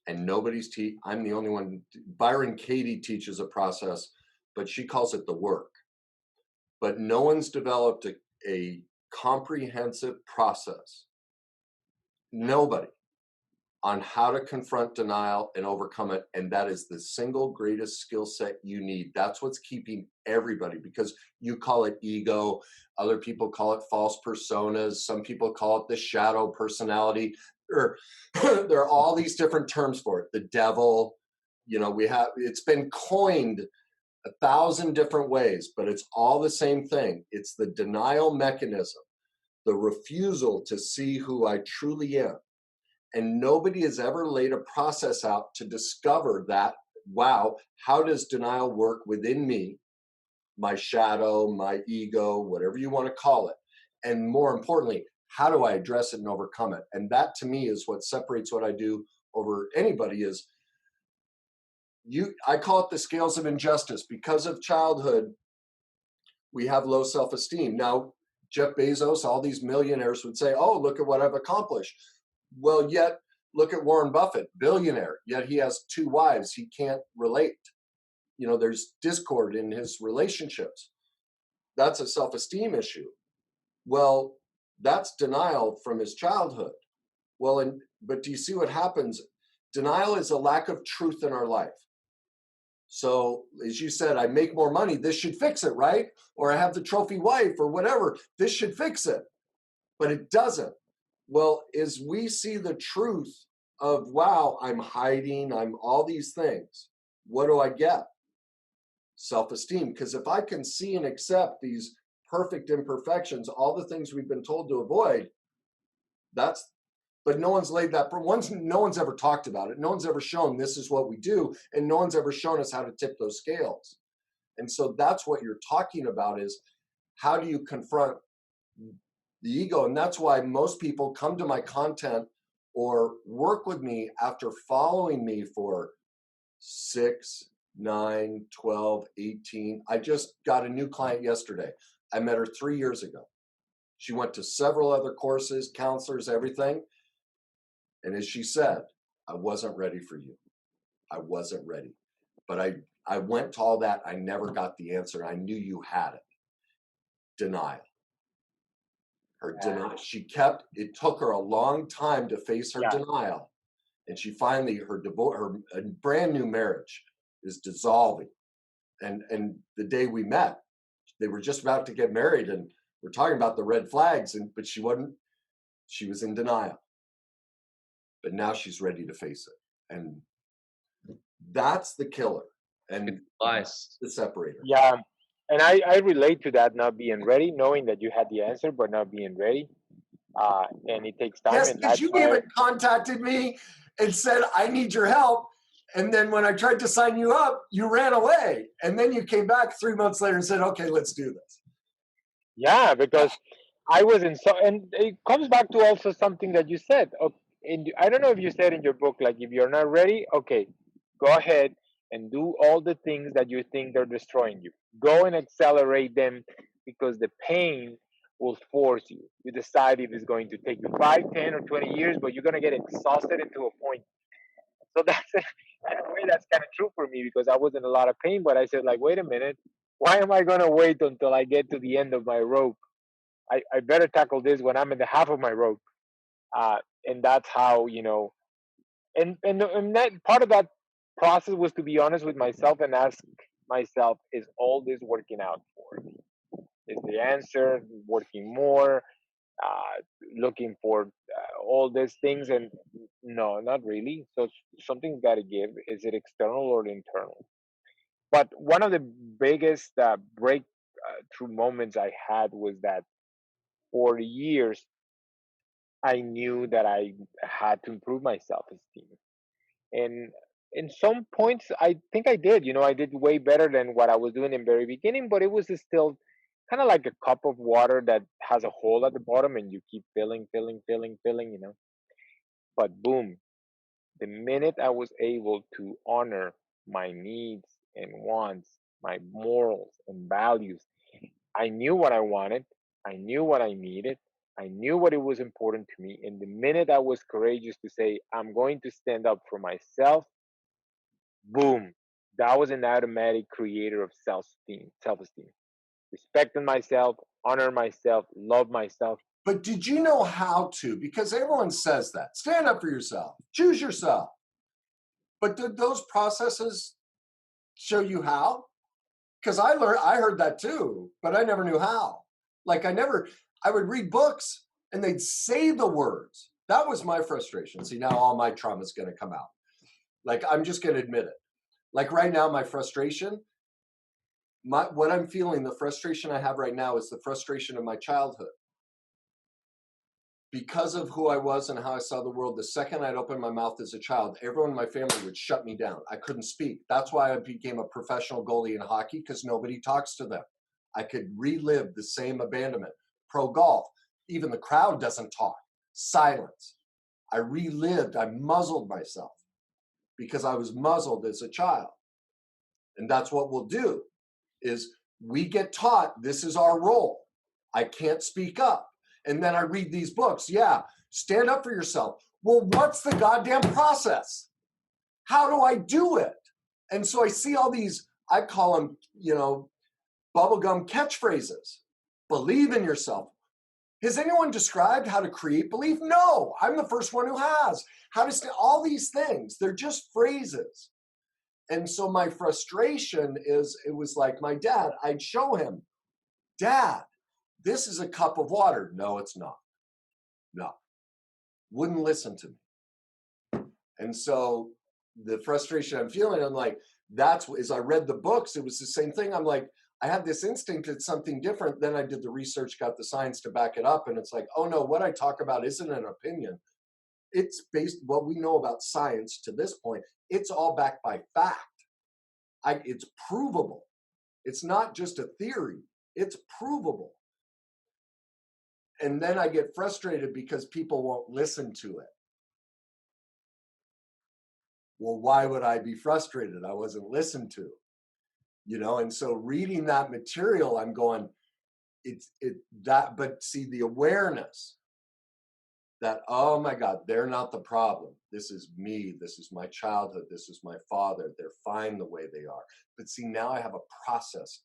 And nobody's I'm the only one. Byron Katie teaches a process, but she calls it the work. But no one's developed a comprehensive process. Nobody, on how to confront denial and overcome it. And that is the single greatest skill set you need. That's what's keeping everybody, because you call it ego. Other people call it false personas. Some people call it the shadow personality. There are all these different terms for it. The devil, it's been coined 1,000 different ways, but it's all the same thing. It's the denial mechanism, the refusal to see who I truly am. And nobody has ever laid a process out to discover that, wow, how does denial work within me, my shadow, my ego, whatever you want to call it? And more importantly, how do I address it and overcome it? And that, to me, is what separates what I do over anybody. Is I call it the scales of injustice. Because of childhood, we have low self-esteem. Now, Jeff Bezos, all these millionaires would say, oh, look at what I've accomplished. Well, yet look at Warren Buffett, billionaire, yet he has 2 wives. He can't relate. There's discord in his relationships. That's a self-esteem issue. Well, that's denial from his childhood. Well, but do you see what happens? Denial is a lack of truth in our life. So, as you said, I make more money. This should fix it, right? Or I have the trophy wife or whatever. This should fix it. But it doesn't. Well, as we see the truth of, wow, I'm hiding, I'm all these things, what do I get? Self-esteem. Because if I can see and accept these perfect imperfections, all the things we've been told to avoid, but no one's laid that, no one's ever talked about it. No one's ever shown this is what we do. And no one's ever shown us how to tip those scales. And so that's what you're talking about, is how do you confront The ego. And that's why most people come to my content or work with me after following me for 6, 9, 12, 18. I just got a new client yesterday. I met her 3 years ago. She went to several other courses, counselors, everything. And as she said, I wasn't ready for you. I wasn't ready. But I went to all that. I never got the answer. I knew you had it. Denial. Her denial. It took her a long time to face her denial. And she finally, her brand new marriage is dissolving. And the day we met, they were just about to get married, and we're talking about the red flags, but she was in denial. But now she's ready to face it. And that's the killer and Weiss. the separator. Yeah. And I relate to that, not being ready, knowing that you had the answer, but not being ready. And it takes time. Yes, And because that's you why, even contacted me and said, I need your help. And then when I tried to sign you up, you ran away. And then you came back 3 months later and said, okay, let's do this. yeah, because I was in so, and it comes back to also something that you said. I don't know if you said in your book, like, if you're not ready, okay, go ahead and do all the things that you think they're destroying you. Go and accelerate them, because the pain will force you. You decide if it's going to take you 5, 10, or 20 years, but you're going to get exhausted into a point. So that's, in a way, that's kind of true for me, because I was in a lot of pain, but I said, like, wait a minute, why am I going to wait until I get to the end of my rope? I better tackle this when I'm in the half of my rope. And that's how, and that part of that process was to be honest with myself and ask myself, is all this working out for me? Is the answer working more? Looking for all these things, and no, not really. So something's got to give. Is it external or internal? But one of the biggest breakthrough moments I had was that for years I knew that I had to improve my self-esteem. And in some points, I think I did. I did way better than what I was doing in the very beginning, but it was still kind of like a cup of water that has a hole at the bottom, and you keep filling, filling, filling, filling. But boom, the minute I was able to honor my needs and wants, my morals and values, I knew what I wanted. I knew what I needed. I knew what it was important to me. And the minute I was courageous to say, I'm going to stand up for myself, boom, that was an automatic creator of self-esteem, respecting myself, honor myself, love myself. But did you know how to? Because everyone says that. Stand up for yourself. Choose yourself. But did those processes show you how? Because I heard that too, but I never knew how. Like I would read books and they'd say the words. That was my frustration. See, now all my trauma is going to come out. Like, I'm just going to admit it. Like right now, my frustration, what I'm feeling, the frustration I have right now is the frustration of my childhood. Because of who I was and how I saw the world, the second I'd open my mouth as a child, everyone in my family would shut me down. I couldn't speak. That's why I became a professional goalie in hockey, because nobody talks to them. I could relive the same abandonment. Pro golf, even the crowd doesn't talk. Silence. I muzzled myself because I was muzzled as a child. And that's what we'll do, is we get taught this is our role. I can't speak up. And then I read these books. Yeah, stand up for yourself. Well, what's the goddamn process? How do I do it? And so I see all these, I call them, bubblegum catchphrases. Believe in yourself. Has anyone described how to create belief? No, I'm the first one who has. All these things, they're just phrases. And so my frustration is, it was like my dad, I'd show him, Dad, this is a cup of water. No, it's not. No. Wouldn't listen to me. And so the frustration I'm feeling, I'm like, as I read the books, it was the same thing. I'm like, I had this instinct, it's something different. Then I did the research, got the science to back it up. And it's like, oh no, what I talk about isn't an opinion. It's based, what we know about science to this point, it's all backed by fact. It's provable. It's not just a theory. It's provable. And then I get frustrated because people won't listen to it. Well, why would I be frustrated? I wasn't listened to, and so reading that material, I'm going, but see the awareness that, oh my God, they're not the problem. This is me. This is my childhood. This is my father. They're fine the way they are. But see, now I have a process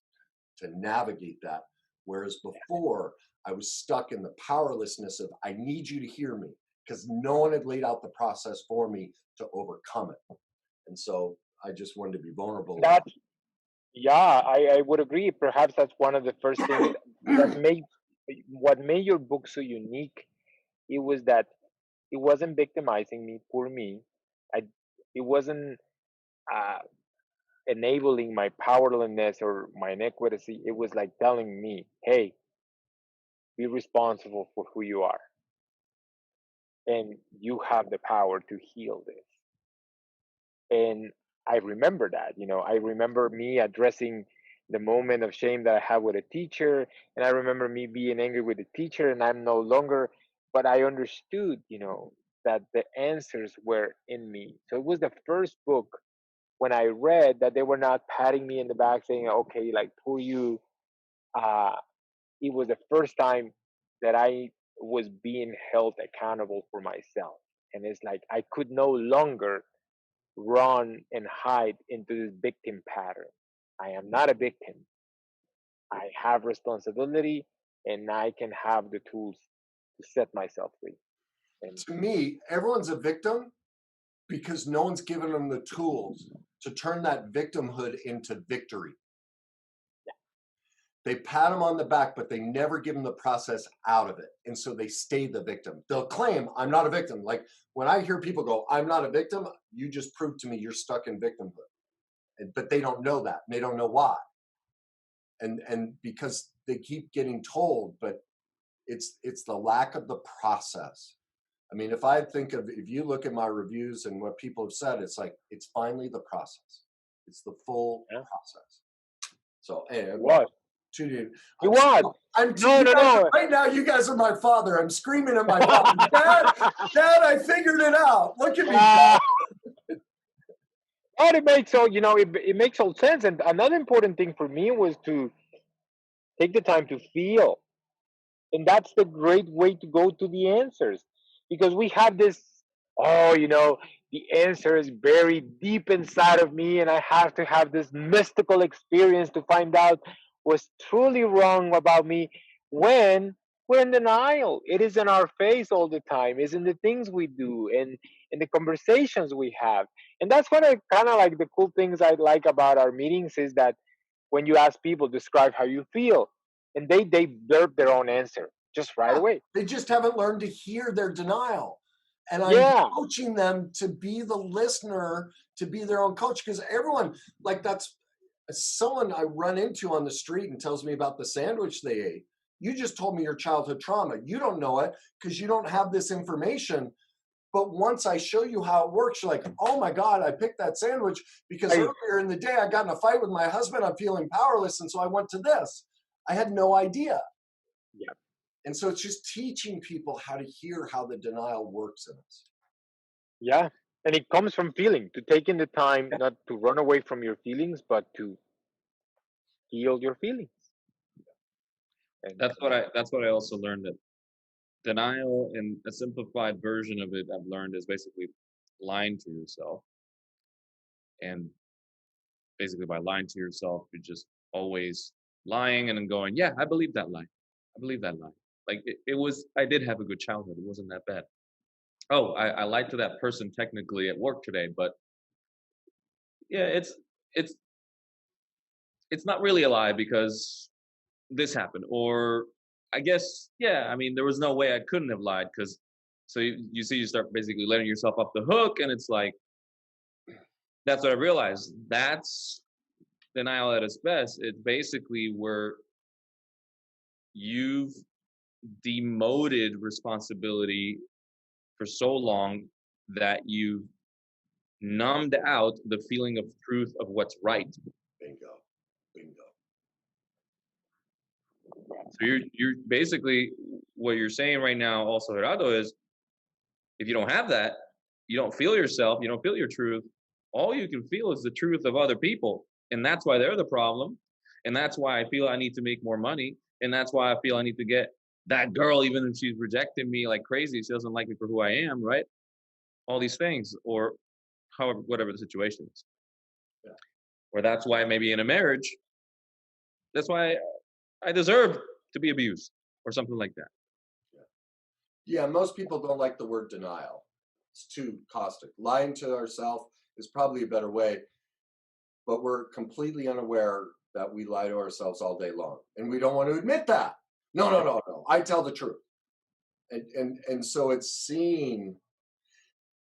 to navigate that. Whereas before, I was stuck in the powerlessness of, I need you to hear me, because no one had laid out the process for me to overcome it. And so I just wanted to be vulnerable. That, yeah, I would agree. Perhaps that's one of the first things that made what made your book so unique. It was that it wasn't victimizing me, poor me. I, it wasn't uh, enabling my powerlessness or my inequity. It was like telling me, hey, be responsible for who you are, and you have the power to heal this. And I remember that, I remember me addressing the moment of shame that I had with a teacher, and I remember me being angry with the teacher, and I'm no longer, but I understood, that the answers were in me. So it was the first book when I read that they were not patting me in the back saying, okay, like, poor you. Uh, it was the first time that I was being held accountable for myself. And it's like I could no longer run and hide into this victim pattern. I am not a victim. I have responsibility, and I can have the tools to set myself free. And to me, everyone's a victim because no one's given them the tools to turn that victimhood into victory. They pat them on the back, but they never give them the process out of it. And so they stay the victim. They'll claim, I'm not a victim. Like when I hear people go, I'm not a victim, you just proved to me you're stuck in victimhood. But they don't know that. They don't know why. And because they keep getting told, but it's the lack of the process. I mean, if you look at my reviews and what people have said, it's like, it's finally the process. It's the full process. So, hey, what? Dude, You what? No. Right now, you guys are my father. I'm screaming at my father. Dad, I figured it out. Look at me, Dad. And it makes it makes all sense. And another important thing for me was to take the time to feel. And that's the great way to go to the answers. Because we have this, oh, the answer is buried deep inside of me, and I have to have this mystical experience to find out what's truly wrong about me, when we're in denial. It is in our face all the time. It's in the things we do and in the conversations we have. And that's what I kind of like, the cool things I like about our meetings is that when you ask people, describe how you feel, and they blurb their own answer just right away. They just haven't learned to hear their denial. And I'm Yeah. coaching them to be the listener, to be their own coach. Because everyone, like, that's someone I run into on the street and tells me about the sandwich they ate. You just told me your childhood trauma. You don't know it because you don't have this information. But once I show you how it works, you're like, oh my God, I picked that sandwich because earlier in the day I got in a fight with my husband. I'm feeling powerless. And so I went to this. I had no idea. Yeah. And so it's just teaching people how to hear how the denial works in us. Yeah. And it comes from feeling, to taking the time not to run away from your feelings, but to heal your feelings. And That's what I also learned, that denial, in a simplified version of it, I've learned, is basically lying to yourself. And basically by lying to yourself, you're just always lying and then going, yeah, I believe that lie. I believe that lie. Like I did have a good childhood. It wasn't that bad. Oh, I lied to that person technically at work today, but yeah, it's not really a lie because this happened. Or I guess, yeah, I mean, there was no way I couldn't have lied, because so you see, you start basically letting yourself off the hook, and it's like, that's what I realized. That's denial at its best. It's basically where you've demoted responsibility for so long that you've numbed out the feeling of truth of what's right. Bingo. So you're basically, what you're saying right now, also Gerardo, is if you don't have that, you don't feel yourself, you don't feel your truth. All you can feel is the truth of other people, and that's why they're the problem. And that's why I feel I need to make more money, and that's why I feel I need to get that girl, even if she's rejecting me like crazy, she doesn't like me for who I am, right? All these things, or however, whatever the situation is. Yeah. Or that's why maybe in a marriage, that's why I deserve to be abused, or something like that. Yeah, most people don't like the word denial. It's too caustic. Lying to ourselves is probably a better way, but we're completely unaware that we lie to ourselves all day long, and we don't want to admit that. No, no, no, no. I tell the truth, and so it's seen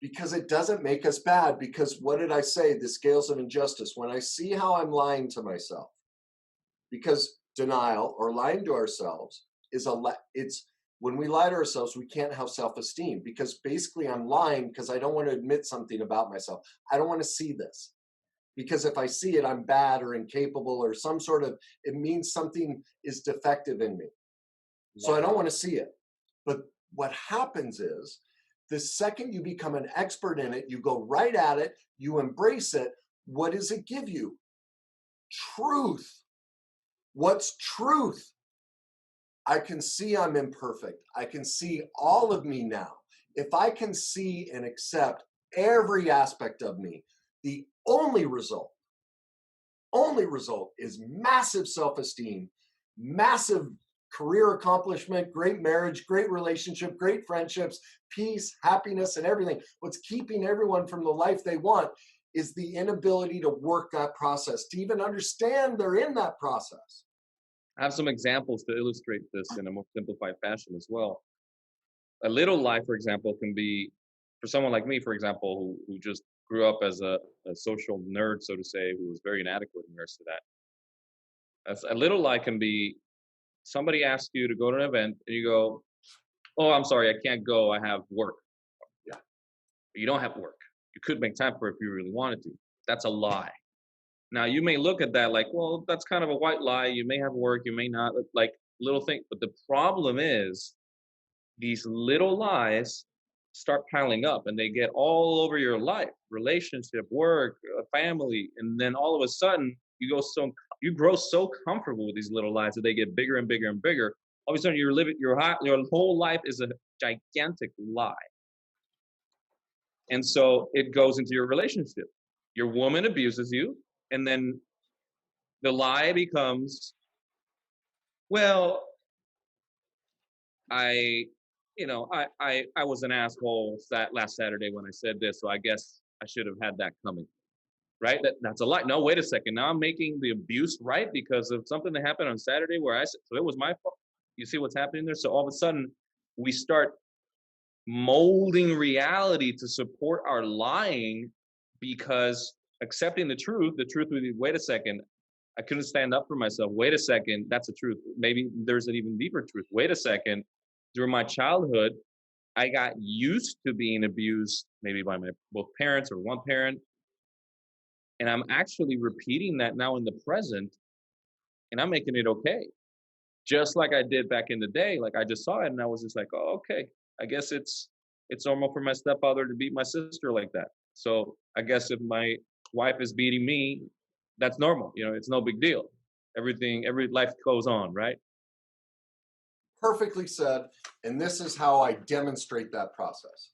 because it doesn't make us bad. Because what did I say? The scales of injustice. When I see how I'm lying to myself, because denial or lying to ourselves is it's when we lie to ourselves, we can't have self-esteem, because basically I'm lying because I don't want to admit something about myself. I don't want to see this, because if I see it, I'm bad or incapable or some sort of, it means something is defective in me. So I don't want to see it. But what happens is, the second you become an expert in it, you go right at it, you embrace it. What does it give you? Truth. What's truth? I can see I'm imperfect. I can see all of me now. If I can see and accept every aspect of me, the only result is massive self-esteem, massive career accomplishment, great marriage, great relationship, great friendships, peace, happiness, and everything. What's keeping everyone from the life they want is the inability to work that process, to even understand they're in that process. I have some examples to illustrate this in a more simplified fashion as well. A little lie, for example, can be, for someone like me, for example, who just grew up as a social nerd, so to say, who was very inadequate in regards to that. As a little lie can be, somebody asks you to go to an event and you go, "Oh, I'm sorry, I can't go. I have work." Yeah. But you don't have work. You could make time for it if you really wanted to. That's a lie. Now you may look at that like, well, that's kind of a white lie. You may have work, you may not, like little thing. But the problem is these little lies start piling up and they get all over your life, relationship, work, family, and then all of a sudden you grow so comfortable with these little lies that they get bigger and bigger and bigger. All of a sudden you're living your whole life is a gigantic lie. And so it goes into your relationship. Your woman abuses you, and then the lie becomes, well, I, I was an asshole last Saturday when I said this, so I guess I should have had that coming, right? That's a lie. No, wait a second. Now I'm making the abuse right because of something that happened on Saturday where I said, so it was my fault. You see what's happening there? So all of a sudden we start molding reality to support our lying, because accepting the truth would be, wait a second, I couldn't stand up for myself. Wait a second, that's the truth. Maybe there's an even deeper truth. Wait a second, during my childhood, I got used to being abused, maybe by my both parents or one parent. And I'm actually repeating that now in the present, and I'm making it okay. Just like I did back in the day. Like I just saw it and I was just like, oh, okay. I guess it's normal for my stepfather to beat my sister like that. So I guess if my wife is beating me, that's normal. It's no big deal. Every life goes on, right? Perfectly said. And this is how I demonstrate that process.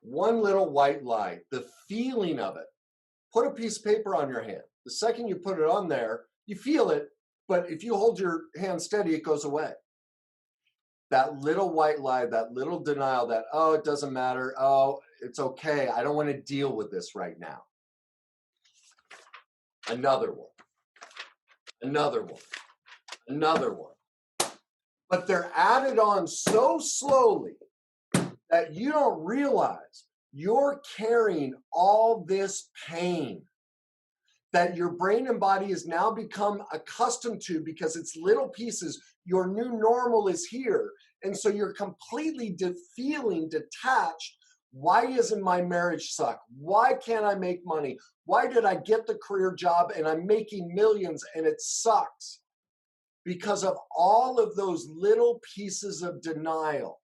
One little white lie, the feeling of it. Put a piece of paper on your hand. The second you put it on there, you feel it, but if you hold your hand steady, it goes away. That little white lie, that little denial that, oh, it doesn't matter. Oh, it's okay. I don't want to deal with this right now. Another one. Another one. Another one. But they're added on so slowly that you don't realize you're carrying all this pain that your brain and body has now become accustomed to, because it's little pieces. Your new normal is here. And so you're completely feeling detached. Why isn't my marriage suck? Why can't I make money? Why did I get the career job and I'm making millions and it sucks? because of all of those little pieces of denial,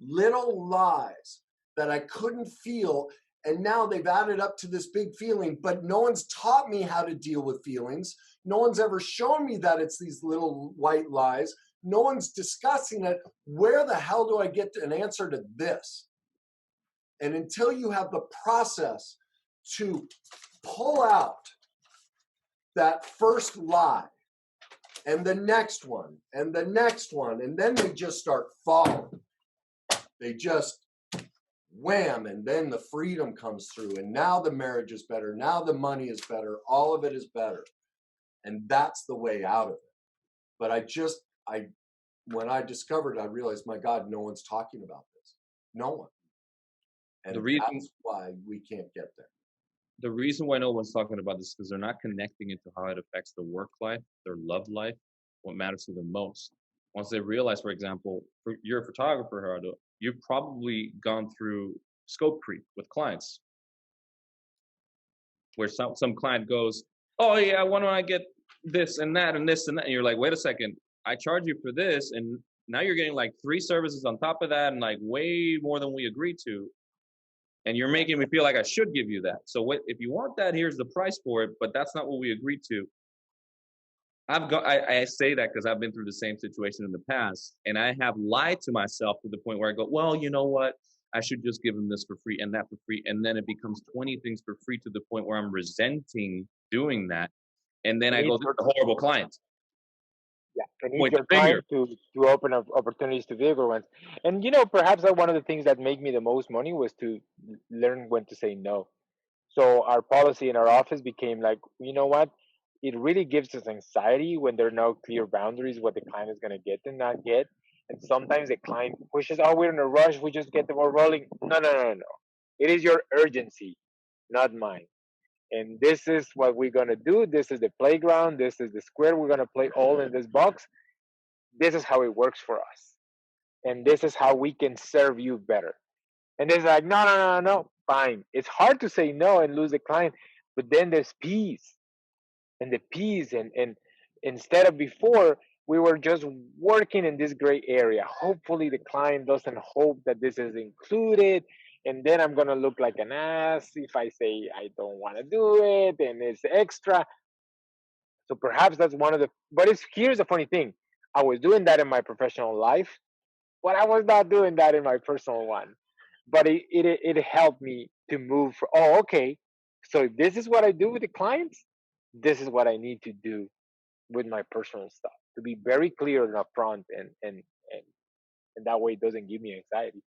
little lies that I couldn't feel. And now they've added up to this big feeling, but no one's taught me how to deal with feelings. No one's ever shown me that it's these little white lies. No one's discussing it. Where the hell do I get an answer to this? And until you have the process to pull out that first lie and the next one and the next one, and then they just start falling. They just wham, and then the freedom comes through, and now the marriage is better, now the money is better, all of it is better. And that's the way out of it. But when I discovered, I realized, my God, no one's talking about this. No one. And that's why we can't get there. The reason why no one's talking about this is because they're not connecting it to how it affects their work life, their love life, what matters to them most. Once they realize, for example, you're a photographer, Gerardo, you've probably gone through scope creep with clients, where some client goes, oh yeah, why don't I get this and that and this and that? And you're like, wait a second, I charge you for this, and now you're getting like 3 services on top of that, and like way more than we agreed to. And you're making me feel like I should give you that. So if you want that, here's the price for it, but that's not what we agreed to. I say that because I've been through the same situation in the past, and I have lied to myself to the point where I go, well, you know what? I should just give them this for free and that for free. And then it becomes 20 things for free to the point where I'm resenting doing that. And then I go, this is a horrible client. Yeah, and need your time to open up opportunities to bigger ones. And perhaps that one of the things that made me the most money was to learn when to say no. So our policy in our office became like, you know what? It really gives us anxiety when there are no clear boundaries what the client is going to get and not get. And sometimes the client pushes, oh, we're in a rush, we just get the ball rolling. No. It is your urgency, not mine. And this is what we're going to do. This is the playground. This is the square. We're going to play all in this box. This is how it works for us. And this is how we can serve you better. And it's like, no. Fine. It's hard to say no and lose the client, but then there's peace. And the peace. And instead of before, we were just working in this gray area. Hopefully the client doesn't hope that this is included. And then I'm going to look like an ass if I say I don't want to do it and it's extra. So perhaps that's one of the, but here's the funny thing. I was doing that in my professional life, but I was not doing that in my personal one. But it helped me to move for, oh, okay. So if this is what I do with the clients, this is what I need to do with my personal stuff, to be very clear and upfront, and that way it doesn't give me anxiety.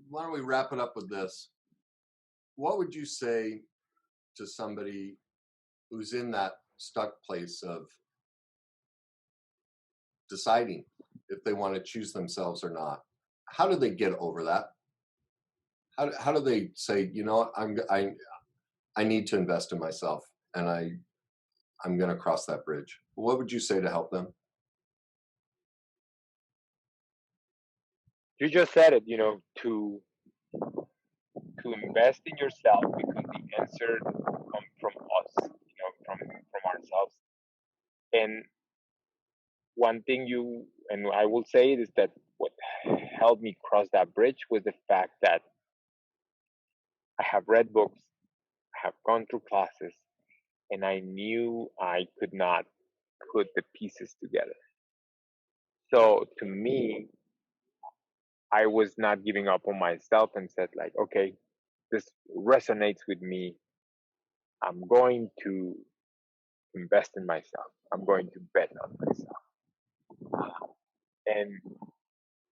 Why don't we wrap it up with this? What would you say to somebody who's in that stuck place of deciding if they want to choose themselves or not? How do they get over that? How do they say, you know, I need to invest in myself, and I'm going to cross that bridge? What would you say to help them? You just said it, to invest in yourself, because the answer comes from us, from ourselves. And one thing and I will say is that what helped me cross that bridge was the fact that I have read books, I have gone through classes, and I knew I could not put the pieces together. So to me, I was not giving up on myself and said like, okay, this resonates with me. I'm going to invest in myself. I'm going to bet on myself. And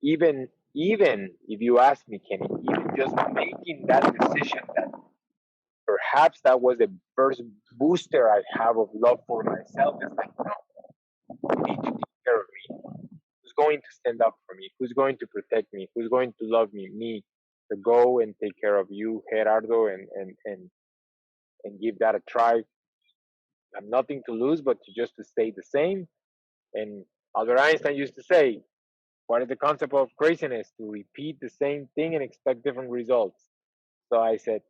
even if you ask me, Kenny, even just making that decision, that perhaps that was the first booster I have of love for myself. It's like, no, you need to take care of me. Who's going to stand up for me? Who's going to protect me? Who's going to love me? Me. To go and take care of you, Gerardo, and give that a try. I have nothing to lose but to stay the same. And Albert Einstein used to say, what is the concept of craziness? To repeat the same thing and expect different results. So I said,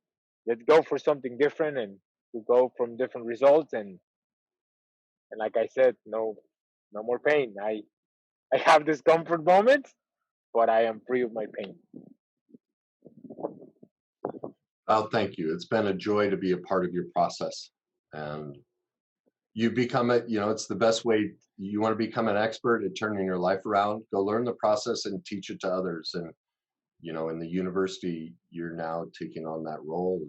let's go for something different. And to go from different results, and like I said, no more pain. I have discomfort moments, but I am free of my pain. Oh, thank you. It's been a joy to be a part of your process. And you become it, it's the best way. You want to become an expert at turning your life around, go learn the process and teach it to others. And, in the university, you're now taking on that role,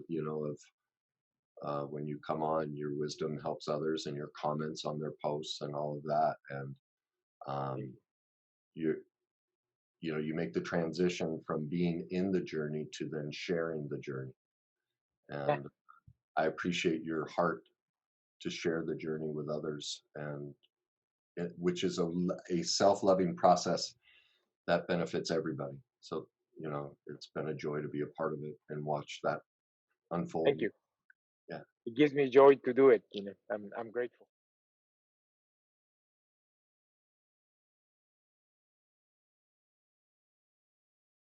of when you come on, your wisdom helps others and your comments on their posts and all of that. And you, you make the transition from being in the journey to then sharing the journey. Yeah, And I appreciate your heart to share the journey with others, and which is a self-loving process that benefits everybody. So, it's been a joy to be a part of it and watch that unfold. thank you. Yeah. It gives me joy to do it. I'm grateful.